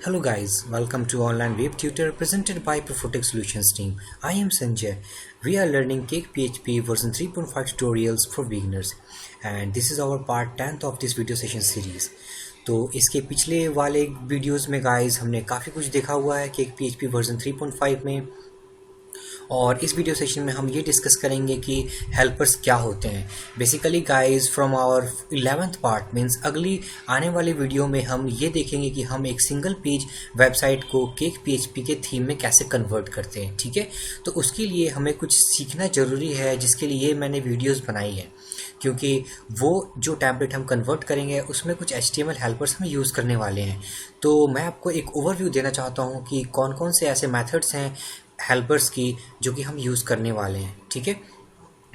Hello guys, welcome to Online Web Tutor presented by Profotech Solutions team. I am Sanjay. We are learning Cake PHP version 3.5 tutorials for beginners and this is our part 10th of this video session series. तो इसके पिछले वाले videos में guys हमने काफ़ी कुछ देखा हुआ है Cake PHP वर्जन 3.5 में, और इस वीडियो सेशन में हम ये डिस्कस करेंगे कि हेल्पर्स क्या होते हैं। Basically guys from our 11th part means अगली आने वाली वीडियो में हम ये देखेंगे कि हम एक सिंगल पेज वेबसाइट को केक पीएचपी के थीम में कैसे कन्वर्ट करते हैं। ठीक है, तो उसके लिए हमें कुछ सीखना ज़रूरी है, जिसके लिए मैंने वीडियोज़ बनाई है, क्योंकि वो जो टेम्पलेट हम कन्वर्ट करेंगे उसमें कुछ HTML हेल्पर्स हम यूज़ करने वाले हैं। तो मैं आपको एक ओवरव्यू देना चाहता हूँ कि कौन कौन से ऐसे मेथड्स हैं हेल्पर्स की जो कि हम यूज़ करने वाले हैं। ठीक है,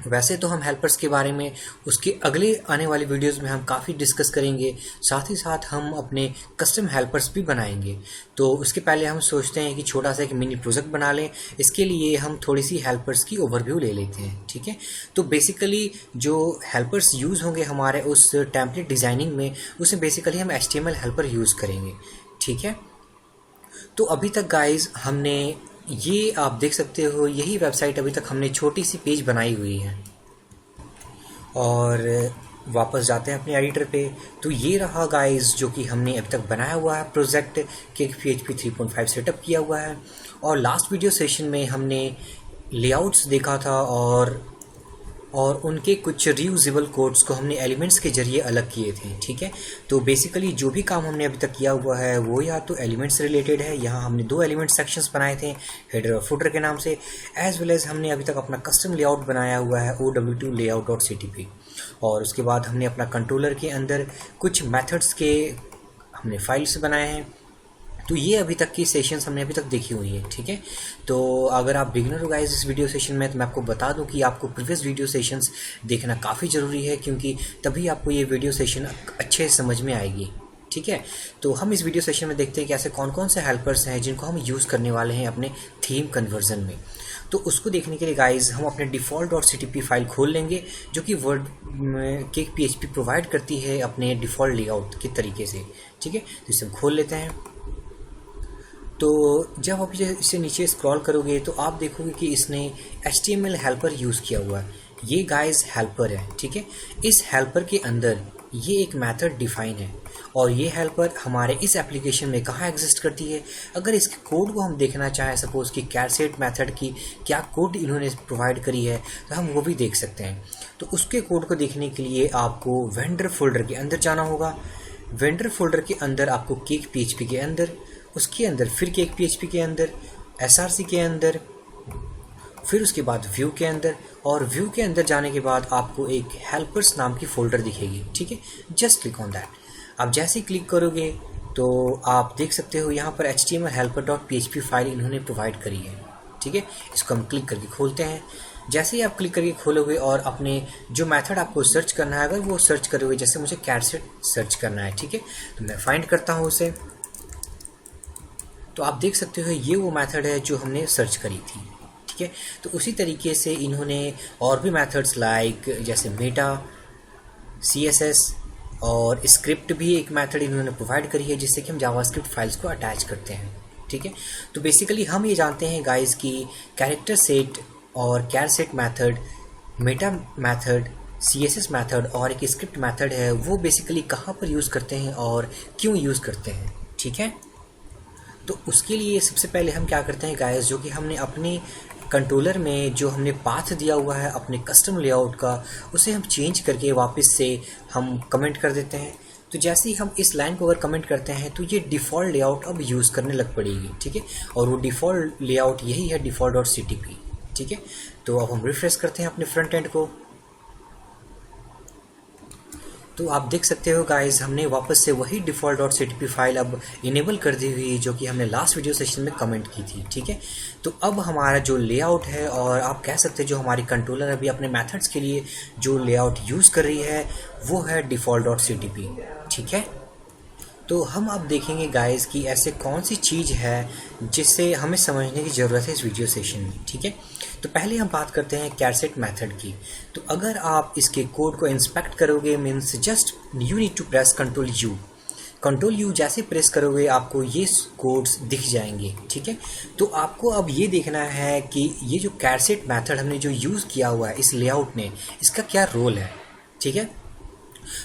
वैसे तो हम हेल्पर्स के बारे में उसके अगले आने वाली वीडियोस में हम काफ़ी डिस्कस करेंगे, साथ ही साथ हम अपने कस्टम हेल्पर्स भी बनाएंगे। तो उसके पहले हम सोचते हैं कि छोटा सा एक मिनी प्रोजेक्ट बना लें। इसके लिए हम थोड़ी सी हेल्पर्स की ओवरव्यू ले लेते हैं। ठीक है, तो बेसिकली जो हेल्पर्स यूज़ होंगे हमारे उस टेम्पलेट डिज़ाइनिंग में, उसमें बेसिकली हम HTML हेल्पर यूज़ करेंगे। ठीक है, तो अभी तक गाइज हमने ये आप देख सकते हो, यही वेबसाइट अभी तक हमने छोटी सी पेज बनाई हुई है। और वापस जाते हैं अपने एडिटर पे, तो ये रहा गाइस जो कि हमने अभी तक बनाया हुआ है प्रोजेक्ट केक PHP 3.5 सेटअप किया हुआ है। और लास्ट वीडियो सेशन में हमने लेआउट्स देखा था और उनके कुछ रीयूजेबल कोड्स को हमने एलिमेंट्स के जरिए अलग किए थे। ठीक है, तो बेसिकली जो भी काम हमने अभी तक किया हुआ है वो या तो एलिमेंट्स रिलेटेड है। यहाँ हमने दो एलिमेंट सेक्शंस बनाए थे हेडर और फुटर के नाम से, एज वेल एज हमने अभी तक अपना कस्टम लेआउट बनाया हुआ है OW2 layout.ctp। और उसके बाद हमने अपना कंट्रोलर के अंदर कुछ मेथड्स के हमने फाइल्स बनाए हैं। तो ये अभी तक की सेशंस हमने अभी तक देखी हुई है। ठीक है, तो अगर आप बिगिनर हो गाइस इस वीडियो सेशन में, तो मैं आपको बता दूं कि आपको प्रीवियस वीडियो सेशंस देखना काफ़ी ज़रूरी है, क्योंकि तभी आपको ये वीडियो सेशन अच्छे समझ में आएगी। ठीक है, तो हम इस वीडियो सेशन में देखते हैं कि ऐसे कौन कौन से हेल्पर्स हैं जिनको हम यूज़ करने वाले हैं अपने थीम कन्वर्जन में। तो उसको देखने के लिए गाइज हम अपने default.ctp फाइल खोल लेंगे, जो कि वर्ड केक PHP प्रोवाइड करती है अपने डिफ़ॉल्ट लेआउट के तरीके से। ठीक है, तो इसे हम खोल लेते हैं। तो जब आप इसे नीचे स्क्रॉल करोगे तो आप देखोगे कि इसने HTML हेल्पर यूज़ किया हुआ है। ये गाइस हेल्पर है। ठीक है, इस हेल्पर के अंदर ये एक मेथड डिफाइन है, और ये हेल्पर हमारे इस एप्लीकेशन में कहाँ एग्जिस्ट करती है। अगर इसके कोड को हम देखना चाहें, सपोज कि कैरसेट मेथड की क्या कोड इन्होंने प्रोवाइड करी है, तो हम वो भी देख सकते हैं। तो उसके कोड को देखने के लिए आपको वेंडर फोल्डर के अंदर जाना होगा। वेंडर फोल्डर के अंदर आपको केक PHP के अंदर, उसके अंदर फिर केक PHP के अंदर, SRC के अंदर, फिर उसके बाद व्यू के अंदर, और व्यू के अंदर जाने के बाद आपको एक हेल्पर्स नाम की फोल्डर दिखेगी। ठीक है, जस्ट क्लिक ऑन दैट। आप जैसे ही क्लिक करोगे तो आप देख सकते हो यहाँ पर HTML helper.php फाइल इन्होंने प्रोवाइड करी है। ठीक है, इसको हम क्लिक करके खोलते हैं। जैसे ही आप क्लिक करके खोलोगे और अपने जो मेथड आपको सर्च करना है, अगर वो सर्च करोगे, जैसे मुझे कैरसेट सर्च करना है, ठीक है, तो मैं फाइंड करता हूँ उसे। तो आप देख सकते हो ये वो मेथड है जो हमने सर्च करी थी। ठीक है, तो उसी तरीके से इन्होंने और भी मेथड्स लाइक जैसे मेटा, CSS और स्क्रिप्ट भी एक मेथड इन्होंने प्रोवाइड करी है, जिससे कि हम जावास्क्रिप्ट फाइल्स को अटैच करते हैं। ठीक है, तो बेसिकली हम ये जानते हैं गाइस कि कैरेक्टर सेट और charset method, meta method, CSS method और एक स्क्रिप्ट मेथड है, वो बेसिकली कहाँ पर यूज़ करते हैं और क्यों यूज़ करते हैं। ठीक है, तो उसके लिए सबसे पहले हम क्या करते हैं गाइस, जो कि हमने अपने कंट्रोलर में जो हमने पाथ दिया हुआ है अपने कस्टम लेआउट का, उसे हम चेंज करके वापस से हम कमेंट कर देते हैं। तो जैसे ही हम इस लाइन को अगर कमेंट करते हैं तो ये डिफ़ॉल्ट लेआउट अब यूज़ करने लग पड़ेगी। ठीक है, और वो डिफ़ॉल्ट लेआउट यही है default.ctp। ठीक है, तो अब हम रिफ्रेश करते हैं अपने फ्रंट एंड को। तो आप देख सकते हो गाइस हमने वापस से वही default.ctp फाइल अब इनेबल कर दी हुई, जो कि हमने लास्ट वीडियो सेशन में कमेंट की थी। ठीक है, तो अब हमारा जो लेआउट है, और आप कह सकते हैं जो हमारी कंट्रोलर अभी अपने मेथड्स के लिए जो लेआउट यूज़ कर रही है, वो है default.ctp। ठीक है, तो हम अब देखेंगे गाइस कि ऐसे कौन सी चीज़ है जिससे हमें समझने की ज़रूरत है इस वीडियो सेशन में। ठीक है, तो पहले हम बात करते हैं कैरसेट मेथड की। तो अगर आप इसके कोड को इंस्पेक्ट करोगे, means just you need to press Ctrl U। Control U जैसे प्रेस करोगे आपको ये कोड्स दिख जाएंगे। ठीक है, तो आपको अब ये देखना है कि ये जो कैरसेट मेथड हमने जो यूज़ किया हुआ है इस लेआउट में, इसका क्या रोल है। ठीक है,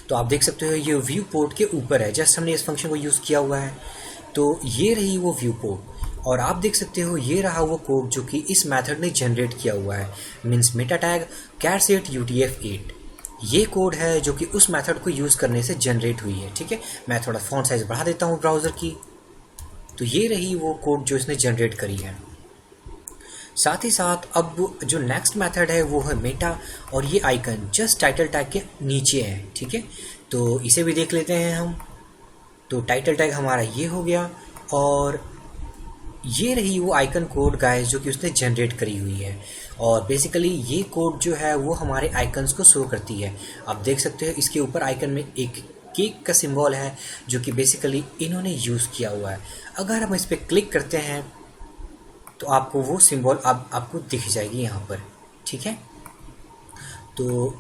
तो आप देख सकते हो ये व्यू पोर्ट के ऊपर है, जस्ट हमने इस फंक्शन को यूज़ किया हुआ है। तो ये रही वो व्यू पोर्ट, और आप देख सकते हो ये रहा वो कोड जो कि इस मेथड ने जनरेट किया हुआ है, मीन्स मेटा टैग कैरसेट UTF-8। ये कोड है जो कि उस मेथड को यूज़ करने से जनरेट हुई है। ठीक है, मैं थोड़ा फॉन्ट साइज बढ़ा देता हूँ ब्राउज़र की। तो ये रही वो कोड जो इसने जनरेट करी है। साथ ही साथ अब जो नेक्स्ट मेथड है वो है मेटा, और ये आइकन जस्ट टाइटल टैग के नीचे है। ठीक है, तो इसे भी देख लेते हैं हम। तो टाइटल टैग हमारा ये हो गया, और ये रही वो आइकन कोड गाइस जो कि उसने जनरेट करी हुई है। और बेसिकली ये कोड जो है वो हमारे आइकन्स को शो करती है। आप देख सकते हो इसके ऊपर आइकन में एक केक का सिंबल है जो कि बेसिकली इन्होंने यूज़ किया हुआ है। अगर हम इस पर क्लिक करते हैं तो आपको वो सिंबल आपको दिख जाएगी यहाँ पर। ठीक है, तो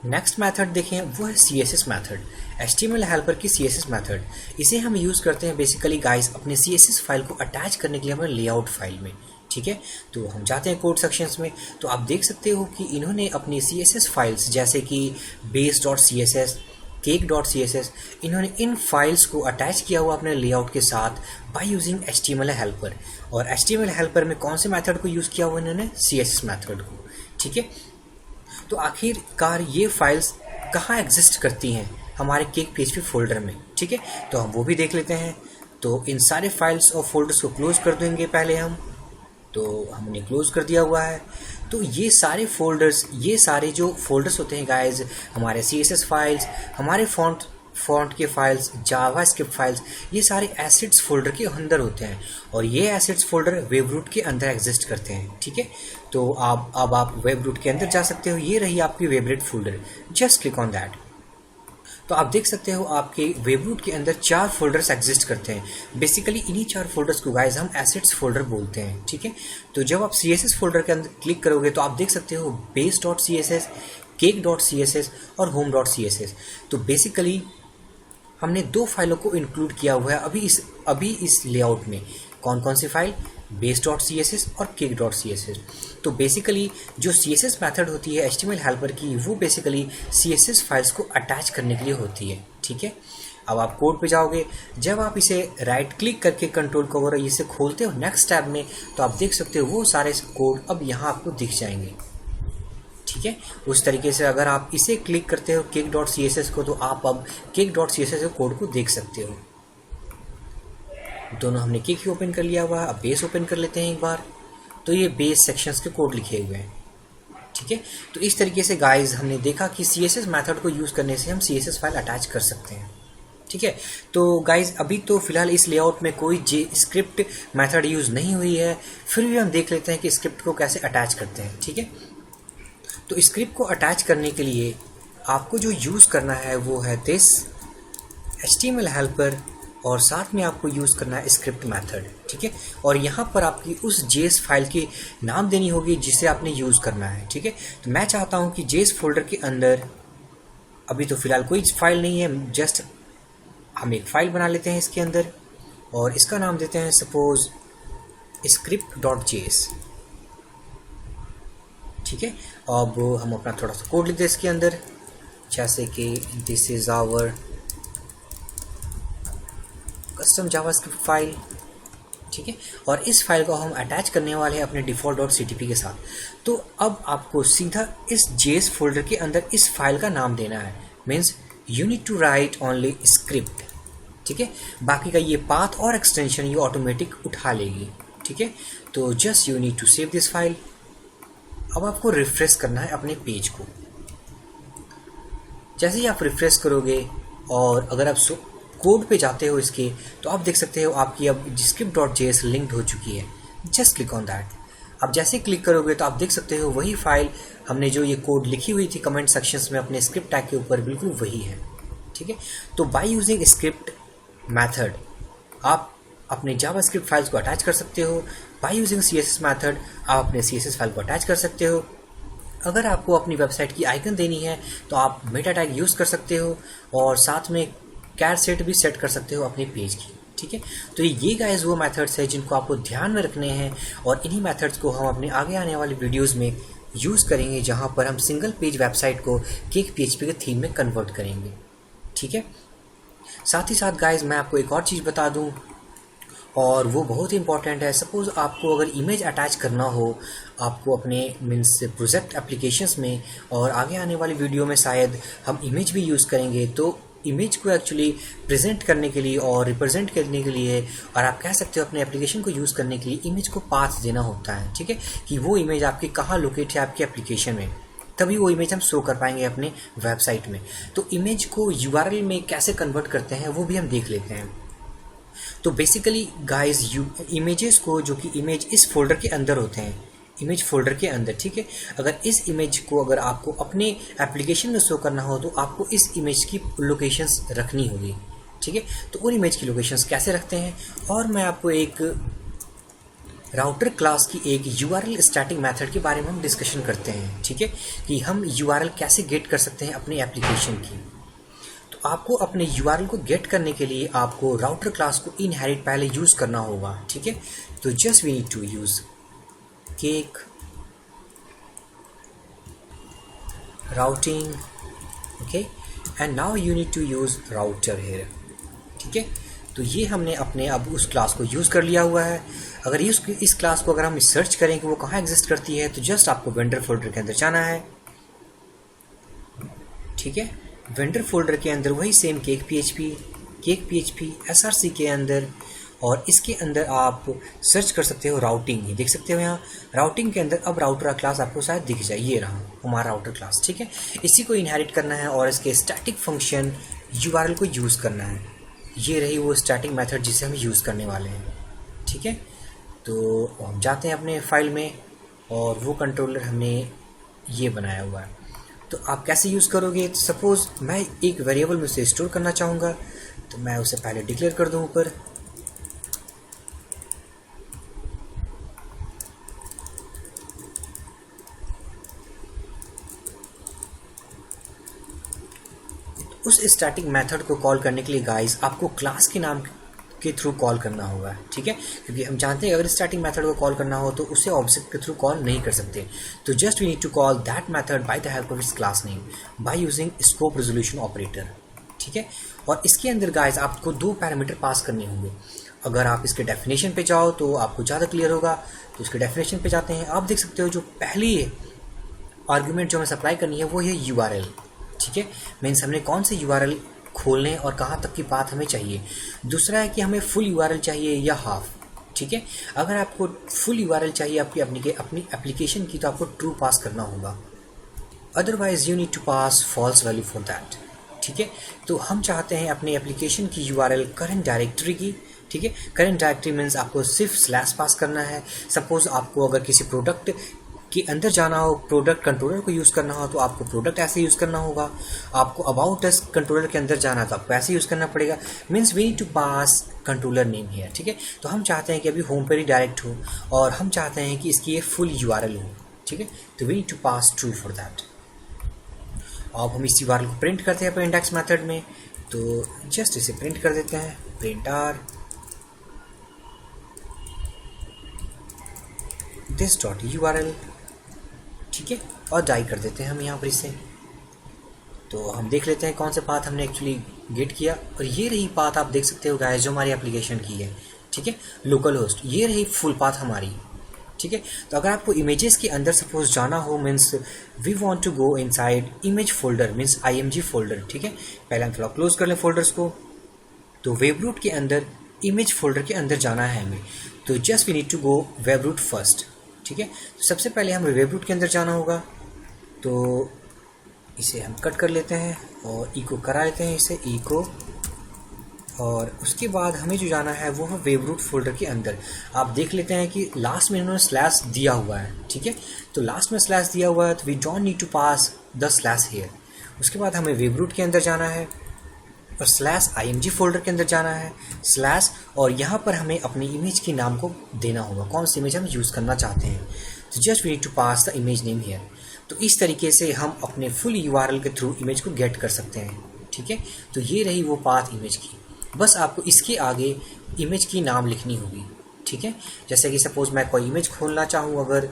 नेक्स्ट मेथड देखें वो है CSS मेथड, HTML हेल्पर की CSS मेथड। इसे हम यूज़ करते हैं बेसिकली गाइस अपने CSS फाइल को अटैच करने के लिए हमारे लेआउट फाइल में। ठीक है, तो हम जाते हैं कोड सेक्शंस में, तो आप देख सकते हो कि इन्होंने अपनी CSS फाइल्स जैसे कि base.css, cake.css, इन्होंने इन फाइल्स को अटैच किया हुआ अपने लेआउट के साथ बाय यूजिंग HTML हेल्पर। और HTML हेल्पर में कौन से मेथड को यूज़ किया हुआ इन्होंने? CSS मेथड को। ठीक है, तो आखिरकार ये फाइल्स कहाँ एग्जिस्ट करती हैं? हमारे केक PHP फोल्डर में। ठीक है, तो हम वो भी देख लेते हैं। तो इन सारे फाइल्स और फोल्डर्स को क्लोज कर देंगे पहले हम। तो हमने क्लोज कर दिया हुआ है। तो ये सारे फोल्डर्स, ये सारे जो फोल्डर्स होते हैं गाइज, हमारे CSS फाइल्स, हमारे फॉन्ट के फाइल्स, जावास्क्रिप्ट फाइल्स, ये सारे एसेट्स फोल्डर के अंदर होते हैं, और ये एसेट्स फोल्डर वेबरूट के अंदर एग्जिस्ट करते हैं। ठीक है, तो अब आप वेबरूट के अंदर जा सकते हो। ये रही आपकी webroot folder, just click on that. तो आप देख सकते हो आपके वेबरूट के अंदर 4 फोल्डर्स एग्जिस्ट करते हैं। बेसिकली इन्हीं 4 फोल्डर्स को गाइज हम एसेट्स फोल्डर बोलते हैं। ठीक है, तो जब आप CSS फोल्डर के अंदर क्लिक करोगे तो आप देख सकते हो base.css, cake.css और home.css। तो बेसिकली हमने 2 फाइलों को इंक्लूड किया हुआ है अभी इस लेआउट में। कौन कौन सी फाइल? base.css और cake.css। तो बेसिकली जो CSS मेथड होती है HTML हेल्पर की, वो बेसिकली CSS फाइल्स को अटैच करने के लिए होती है। ठीक है, अब आप कोड पे जाओगे, जब आप इसे राइट क्लिक करके कंट्रोल को अगर इसे खोलते हो नेक्स्ट टैब में, तो आप देख सकते हो वो सारे कोड अब यहाँ आपको दिख जाएंगे। ठीक है, उस तरीके से अगर आप इसे क्लिक करते हो cake.css को, तो आप अब cake.css के कोड को देख सकते हो। दोनों हमने केक ही ओपन कर लिया हुआ है। अब बेस ओपन कर लेते हैं एक बार। तो ये बेस सेक्शंस के कोड लिखे हुए हैं। ठीक है, तो इस तरीके से गाइज हमने देखा कि CSS मेथड को यूज़ करने से हम CSS फाइल अटैच कर सकते हैं। ठीक है, तो गाइज अभी तो फिलहाल इस लेआउट में कोई स्क्रिप्ट मेथड यूज़ नहीं हुई है, फिर भी हम देख लेते हैं कि स्क्रिप्ट को कैसे अटैच करते हैं। ठीक है, तो स्क्रिप्ट को अटैच करने के लिए आपको जो यूज़ करना है वो है दिस HTML हेल्पर, और साथ में आपको यूज़ करना है स्क्रिप्ट मेथड। ठीक है, और यहाँ पर आपकी उस JS फाइल की नाम देनी होगी जिसे आपने यूज़ करना है। ठीक है, तो मैं चाहता हूँ कि JS फोल्डर के अंदर अभी तो फिलहाल कोई फाइल नहीं है, जस्ट हम एक फ़ाइल बना लेते हैं इसके अंदर, और इसका नाम देते हैं सपोज script.js। ठीक है, अब हम अपना थोड़ा सा कोड लिखते हैं इसके अंदर, जैसे कि this is our custom JavaScript file. ठीक है, और इस फाइल को हम अटैच करने वाले हैं अपने default.ctp के साथ। तो अब आपको सीधा इस JS फोल्डर के अंदर इस फाइल का नाम देना है, means you need to write only script. ठीक है, बाकी का ये पाथ और एक्सटेंशन ये ऑटोमेटिक उठा लेगी। ठीक है, तो just you need to save this file. अब आपको रिफ्रेश करना है अपने पेज को। जैसे ही आप रिफ्रेश करोगे और अगर आप कोड पे जाते हो इसके, तो आप देख सकते हो आपकी अब script.js लिंक्ड हो चुकी है। Just click on that. अब जैसे क्लिक करोगे तो आप देख सकते हो वही फाइल हमने जो ये कोड लिखी हुई थी कमेंट सेक्शंस में अपने स्क्रिप्ट टैग के ऊपर, बिल्कुल वही है। ठीक है, तो बाय यूजिंग स्क्रिप्ट मेथड आप अपने जावास्क्रिप्ट फाइल्स को अटैच कर सकते हो। बाय यूजिंग CSS मेथड आप अपने CSS फाइल को अटैच कर सकते हो। अगर आपको अपनी वेबसाइट की आइकन देनी है तो आप मेटा टैग यूज़ कर सकते हो, और साथ में कैट सेट भी सेट कर सकते हो अपने पेज की, ठीक है। तो ये गाइस वो मेथड्स है जिनको आपको ध्यान में रखने हैं, और इन्हीं मेथड्स को हम अपने आगे आने वाले वीडियोज़ में यूज़ करेंगे, जहाँ पर हम सिंगल पेज वेबसाइट को केक PHP के थीम में कन्वर्ट करेंगे, ठीक है। साथ ही साथ गाइस मैं आपको एक और चीज़ बता दूं, और वो बहुत ही इंपॉर्टेंट है। सपोज़ आपको अगर इमेज अटैच करना हो आपको अपने मीन्स प्रोजेक्ट एप्लीकेशंस में, और आगे आने वाली वीडियो में शायद हम इमेज भी यूज़ करेंगे, तो इमेज को एक्चुअली प्रेजेंट करने के लिए और रिप्रेजेंट करने के लिए, और आप कह सकते हो अपने एप्लीकेशन को यूज़ करने के लिए, इमेज को पाथ देना होता है, ठीक है, कि वो इमेज आपकी कहाँ लोकेट है आपके एप्लीकेशन में, तभी वो इमेज हम शो कर पाएंगे अपने वेबसाइट में। तो इमेज को URL में कैसे कन्वर्ट करते हैं वो भी हम देख लेते हैं। तो बेसिकली गाइस इमेजेस को, जो कि इमेज इस फोल्डर के अंदर होते हैं, इमेज फोल्डर के अंदर, ठीक है, अगर इस इमेज को अगर आपको अपने एप्लीकेशन में शो करना हो तो आपको इस इमेज की लोकेशंस रखनी होगी, ठीक है। तो उन इमेज की लोकेशंस कैसे रखते हैं, और मैं आपको एक राउटर क्लास की एक URL स्टैटिक मेथड के बारे में हम डिस्कशन करते हैं, ठीक है, कि हम URL कैसे गेट कर सकते हैं अपने एप्लीकेशन की। तो आपको अपने URL को गेट करने के लिए आपको राउटर क्लास को इनहेरिट पहले यूज़ करना होगा, ठीक है। तो just we need to use cake routing, okay, and now you need to use router here, ठीक है। तो ये हमने अपने अब उस क्लास को यूज़ कर लिया हुआ है। अगर इस क्लास को अगर हम सर्च करें कि वो कहाँ एग्जिस्ट करती है, तो जस्ट आपको वेंडर फोल्डर के अंदर जाना है, ठीक है। वेंडर फोल्डर के अंदर वही सेम केक PHP SRC के अंदर, और इसके अंदर आप सर्च कर सकते हो राउटिंग, ये देख सकते हो यहाँ राउटिंग के अंदर अब राउटर क्लास आपको शायद दिख जाए, ये रहा हमारा राउटर क्लास, ठीक है। इसी को इनहेरिट करना है और इसके स्टैटिक फंक्शन URL को यूज़ करना है। ये रही वो स्टैटिक मेथड जिसे हम यूज़ करने वाले हैं, ठीक है। तो हम जाते हैं अपने फाइल में, और वो कंट्रोलर हमने ये बनाया हुआ है। तो आप कैसे यूज़ करोगे, तो सपोज़ मैं एक वेरिएबल में उसे स्टोर करना चाहूँगा, तो मैं उसे पहले डिक्लेयर कर दूँ ऊपर, उस स्टैटिक मेथड को कॉल करने के लिए गाइस आपको क्लास के नाम के थ्रू कॉल करना होगा, ठीक है, क्योंकि हम जानते हैं अगर स्टैटिक मेथड को कॉल करना हो तो उसे ऑब्जेक्ट के थ्रू कॉल नहीं कर सकते। तो just we need to call that method by the help of its class name by using scope resolution operator, ठीक है। और इसके अंदर गाइस आपको 2 पैरामीटर पास करने होंगे। अगर आप इसके डेफिनेशन पे जाओ तो आपको ज़्यादा क्लियर होगा। तो इसके डेफिनेशन पे जाते हैं, आप देख सकते हो जो पहली आर्ग्यूमेंट जो हमें सप्लाई करनी है वो है URL, ठीक है, मीन्स हमने कौन से URL खोलने और कहाँ तक की पाथ हमें चाहिए। दूसरा है कि हमें फुल URL चाहिए या हाफ, ठीक है। अगर आपको फुल URL चाहिए आपकी अपनी एप्लीकेशन की, तो आपको ट्रू पास करना होगा, otherwise you need to pass false value for that, ठीक है। तो हम चाहते हैं अपने एप्लीकेशन की URL करंट डायरेक्टरी की, ठीक है। करंट डायरेक्टरी मीन्स आपको सिर्फ स्लैश पास करना है। सपोज आपको अगर किसी प्रोडक्ट के अंदर जाना हो, प्रोडक्ट कंट्रोलर को यूज़ करना हो, तो आपको प्रोडक्ट ऐसे यूज़ करना होगा। आपको अबाउट अस कंट्रोलर के अंदर जाना तो आपको ऐसे यूज़ करना पड़ेगा, means we need to pass controller name here, ठीक है। तो हम चाहते हैं कि अभी होम पर ही डायरेक्ट हो, और हम चाहते हैं कि इसकी ये फुल URL हो, ठीक है। तो we need to pass true for that. अब हम इस URL को प्रिंट करते हैं अपने इंडेक्स मेथड में, तो जस्ट इसे प्रिंट कर देते हैं, print r this dot URL, ठीक है, और डाई कर देते हैं हम यहाँ पर इसे। तो हम देख लेते हैं कौन से पाथ हमने एक्चुअली गेट किया, और ये रही पाथ आप देख सकते हो गाइस जो हमारी एप्लीकेशन की है, ठीक है, लोकल होस्ट, ये रही फुल पाथ हमारी, ठीक है। तो अगर आपको इमेजेस के अंदर सपोज जाना हो, means we want to go inside image folder means IMG folder, ठीक है। पहले हम थोड़ा क्लोज कर लें फोल्डर्स को। तो वेबरूट के अंदर इमेज फोल्डर के अंदर जाना है हमें, तो just we need to go webroot first, ठीक है। तो सबसे पहले हमें वेबरूट के अंदर जाना होगा, तो इसे हम कट कर लेते हैं और इको करा लेते हैं इसे इको, और उसके बाद हमें जो जाना है वो है वेबरूट फोल्डर के अंदर। आप देख लेते हैं कि लास्ट में इन्होंने स्लैश दिया हुआ है, ठीक है। तो लास्ट में स्लैश दिया हुआ है, तो we don't need to pass the slash here. उसके बाद हमें वेबरूट के अंदर जाना है और स्लैश IMG फोल्डर के अंदर जाना है स्लैश, और यहाँ पर हमें अपनी इमेज के नाम को देना होगा, कौन सी इमेज हम यूज़ करना चाहते हैं। तो just we need to pass the image name here. तो इस तरीके से हम अपने फुल URL के थ्रू इमेज को गेट कर सकते हैं, ठीक है। तो ये रही वो पाथ इमेज की। बस आपको इसके आगे इमेज की नाम लिखनी होगी, ठीक है। जैसे कि सपोज मैं कोई इमेज खोलना चाहूँ अगर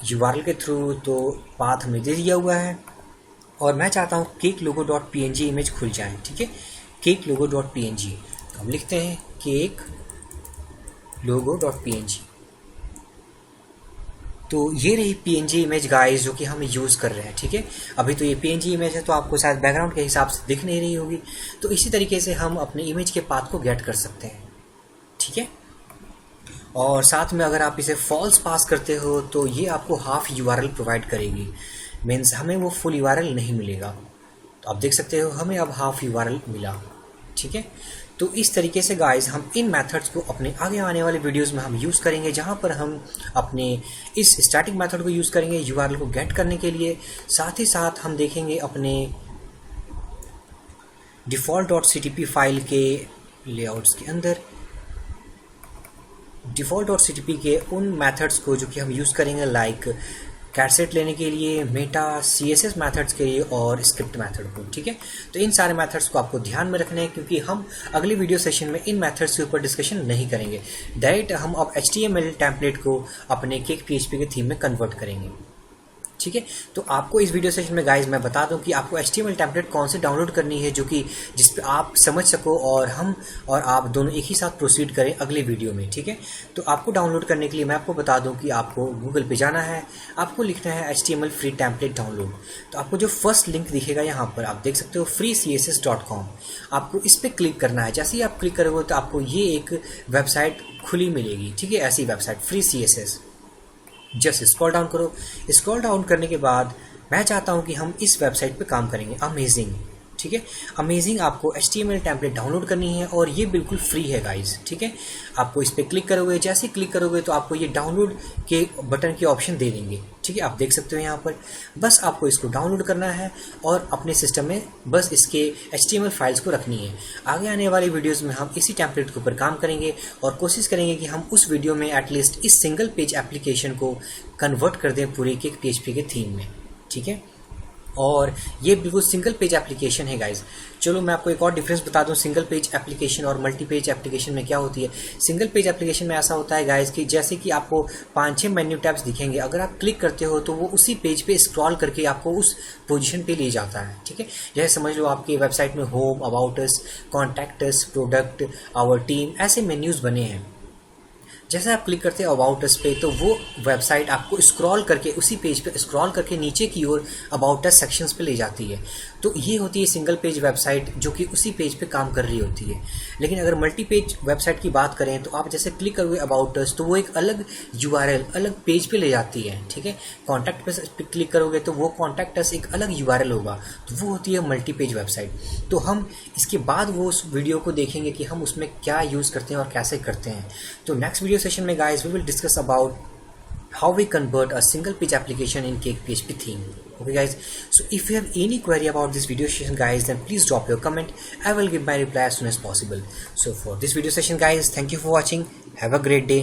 URL के थ्रू, तो पाथ हमें दे दिया हुआ है और मैं चाहता हूँ cake-logo.png इमेज खुल जाए, ठीक है। cake-logo.png, तो हम लिखते हैं cake-logo.png। तो ये रही PNG इमेज गाइस जो कि हम यूज़ कर रहे हैं, ठीक है। अभी तो ये PNG इमेज है तो आपको शायद बैकग्राउंड के हिसाब से दिख नहीं रही होगी। तो इसी तरीके से हम अपने इमेज के पाथ को गेट कर सकते हैं, ठीक है। और साथ में अगर आप इसे फॉल्स पास करते हो तो ये आपको हाफ URL प्रोवाइड करेगी, मीन्स हमें वो फुल URL नहीं मिलेगा। तो आप देख सकते हो हमें अब हाफ URL मिला, ठीक है। तो इस तरीके से गाइस हम इन मेथड्स को अपने आगे आने वाले वीडियोस में हम यूज़ करेंगे, जहां पर हम अपने इस स्टैटिक मेथड को यूज़ करेंगे URL को गेट करने के लिए। साथ ही साथ हम देखेंगे अपने default.ctp फाइल के लेआउट्स के अंदर default.ctp के उन मेथड्स को जो कि हम यूज़ करेंगे, लाइक कैटसेट लेने के लिए, मेटा, CSS मेथड्स के लिए और स्क्रिप्ट मेथड को, ठीक है। तो इन सारे मेथड्स को आपको ध्यान में रखना है, क्योंकि हम अगले वीडियो सेशन में इन मेथड्स के ऊपर डिस्कशन नहीं करेंगे। डायरेक्ट हम अब HTML टेम्पलेट को अपने केक PHP के थीम में कन्वर्ट करेंगे, ठीक है। तो आपको इस वीडियो सेशन में गाइज मैं बता दूं कि आपको HTML टेम्पलेट कौन से डाउनलोड करनी है, जो कि जिस पे आप समझ सको और हम और आप दोनों एक ही साथ प्रोसीड करें अगले वीडियो में, ठीक है। तो आपको डाउनलोड करने के लिए मैं आपको बता दूं कि आपको गूगल पे जाना है, आपको लिखना है HTML फ्री टेम्पलेट डाउनलोड। तो आपको जो फर्स्ट लिंक दिखेगा यहाँ पर आप देख सकते हो freecss.com, आपको इस पर क्लिक करना है। जैसे ही आप क्लिक करोगे तो आपको ये एक वेबसाइट खुली मिलेगी, ठीक है। ऐसी website free CSS, just scroll down करो। स्क्रॉल डाउन करने के बाद मैं चाहता हूं कि हम इस वेबसाइट पे काम करेंगे, अमेजिंग, ठीक है। अमेजिंग आपको HTML टेम्पलेट डाउनलोड करनी है और ये बिल्कुल फ्री है गाइज, ठीक है। आपको इस पर क्लिक करोगे, जैसे ही क्लिक करोगे तो आपको ये डाउनलोड के बटन की ऑप्शन दे देंगे, ठीक है। आप देख सकते हो यहाँ पर, बस आपको इसको डाउनलोड करना है और अपने सिस्टम में बस इसके HTML फाइल्स को रखनी है। आगे आने वाले वीडियोस में हम इसी टेम्पलेट के ऊपर काम करेंगे और कोशिश करेंगे कि हम उस वीडियो में एटलीस्ट इस सिंगल पेज एप्लीकेशन को कन्वर्ट कर दें पूरे केक PHP के थीम में, ठीक है। और ये बिल्कुल सिंगल पेज एप्लीकेशन है गाइज। चलो मैं आपको एक और डिफरेंस बता दूं सिंगल पेज एप्लीकेशन और मल्टी पेज एप्लीकेशन में क्या होती है। सिंगल पेज एप्लीकेशन में ऐसा होता है गाइज कि जैसे कि आपको 5-6 मेन्यू टैब्स दिखेंगे, अगर आप क्लिक करते हो तो वो उसी पेज पे स्क्रॉल करके आपको उस पोजीशन पे ले जाता है, ठीक है। जैसे समझ लो आपकी वेबसाइट में home, about us, contact us, product, our team, ऐसे मेन्यूज बने हैं। जैसे आप क्लिक करते हैं अबाउट अस पे तो वो वेबसाइट आपको स्क्रॉल करके उसी पेज पे स्क्रॉल करके नीचे की ओर अबाउट अस सेक्शंस पे ले जाती है। तो ये होती है सिंगल पेज वेबसाइट जो कि उसी पेज पे काम कर रही होती है। लेकिन अगर मल्टी पेज वेबसाइट की बात करें तो आप जैसे क्लिक करोगे अबाउट अस तो वो एक अलग URL अलग पेज पे ले जाती है, ठीक है। कॉन्टैक्ट पे क्लिक करोगे तो वो कॉन्टैक्ट अस एक अलग URL होगा, तो वो होती है मल्टी पेज वेबसाइट। तो हम इसके बाद वो उस वीडियो को देखेंगे कि हम उसमें क्या यूज़ करते हैं और कैसे करते हैं। तो नेक्स्ट वीडियो session में guys we will discuss about how we convert a single page application in Cake PHP theme. Okay guys, so if you have any query about this video session guys, then please drop your comment. I will give my reply as soon as possible. So for this video session guys, thank you for watching. Have a great day.